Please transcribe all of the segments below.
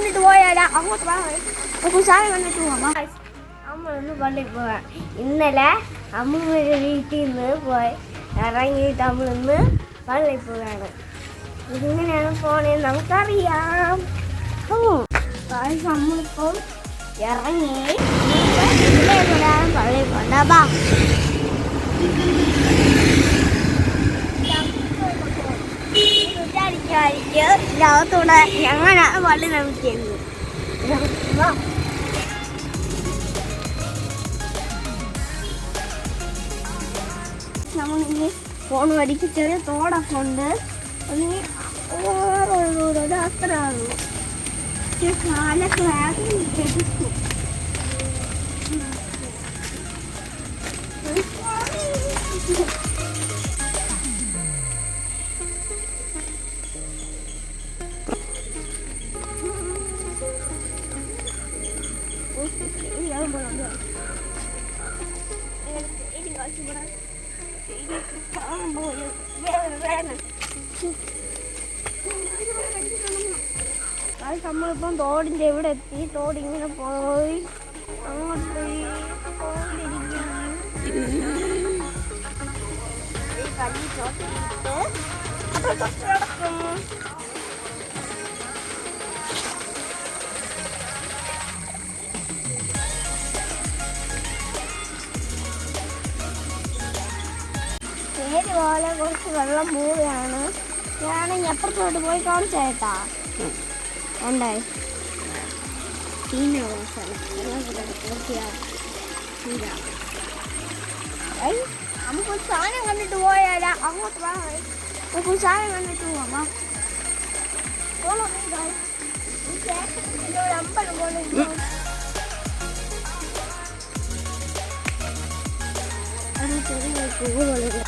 കണ്ടിട്ട് പോയാലാ അങ്ങോട്ട് സാധനം കണ്ടിട്ട് പോവാം. നമ്മളൊന്ന് പള്ളിയിൽ പോകാം. ഇന്നലെ അമ്മൂമ്മയുടെ വീട്ടിൽ നിന്ന് പോയി ഇറങ്ങിയിട്ട് നമ്മളിന്ന് പള്ളിയിൽ പോവുകയാണ്. ഇതിങ്ങനെയാണ് പോണേന്ന് നമുക്കറിയാം. നമ്മളിപ്പം ഇറങ്ങി പള്ളിയിൽ പോണ്ടാ. വിചാരിക്കാതിരിക്കകത്തൂടെ ഞങ്ങളാണ് പള്ളി നമിക്കുന്നത്. നമ്മളിങ്ങനെ ഫോൺ വടിക്ക് ചെറിയ തോടൊക്കെ ഉണ്ട്. അതിന് വേറെ അത്രയാണ് കാലൊക്കെ വേഗം കെടുക്കും. നമ്മളിപ്പം തോടിൻ്റെ ഇവിടെ എത്തി. തോടിങ്ങനെ പോയി അങ്ങോട്ട് പോയി കല്ലി ചോട്ടിട്ട് കിടക്കും. പേര് പോലെ കുറച്ച് വെള്ളം പോവുകയാണ്. ഞാനെങ്കിൽ അപ്പുറത്തോട്ട് പോയി കാണിച്ചേട്ടാ. ഉണ്ടായി നമുക്കൊരു സാധനം കണ്ടിട്ട് പോയാലാ അങ്ങോട്ട് നമുക്കൊരു സാധനം കണ്ടിട്ട് പോവാം. അമ്പലം പോലെ ചെറിയ പൂവുകളില്ല.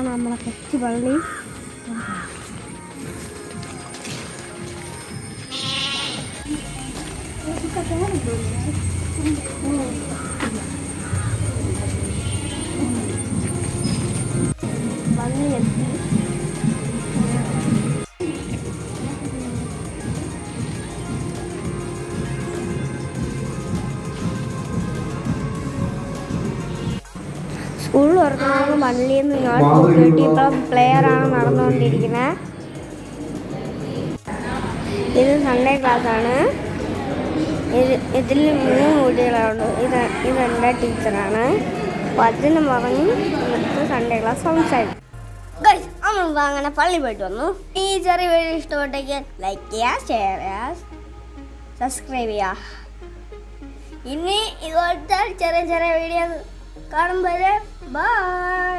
നമ്മളെ കൊച്ചു പള്ളി പള്ളിയെത്തി. സ്കൂൾ തുറക്കണമെന്ന് പള്ളിയിൽ നിന്ന് നോട്ട് കിട്ടി. ഇപ്പം പ്ലെയറാണ് നടന്നുകൊണ്ടിരിക്കുന്നത്. ഇത് സൺഡേ ക്ലാസ്സാണ്. ഇതിൽ 3 കുട്ടികളുണ്ട്. ഇതെൻ്റെ ടീച്ചറാണ്. അപ്പോൾ അതിന് പറഞ്ഞ് ഇന്നത്തെ സൺഡേ ക്ലാസ് സംസാരിക്കും. നമ്മളിപ്പോൾ അങ്ങനെ പള്ളി പോയിട്ട് വന്നു. ഈ ചെറിയ വീഡിയോ ഇഷ്ടപ്പെട്ടെങ്കിൽ ലൈക്ക് ചെയ്യുക, ഷെയർ ചെയ്യുക, സബ്സ്ക്രൈബ് ചെയ്യുക. ഇനി ഇതുപോലത്തെ ചെറിയ ചെറിയ വീഡിയോ കാണുമ്പോൾ ബൈ.